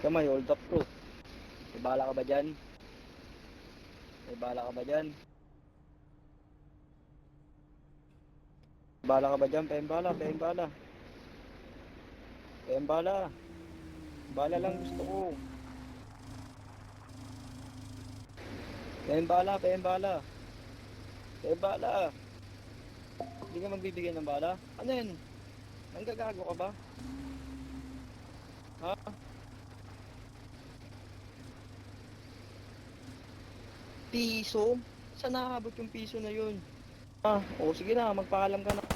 Kamay, hold up ko. May bala ka ba dyan? May bala ka ba dyan? Bala ka ba dyan? Pembala, pembala. Pembala. Bala lang gusto ko. Pembala, pembala. Pembala. Hindi ka magbibigay ng bala? Ano yun? Nanggagago ka ba? Ha? Piso? Saan nakakabot yung piso na yun? Ah, o sige na, magpaalam ka na.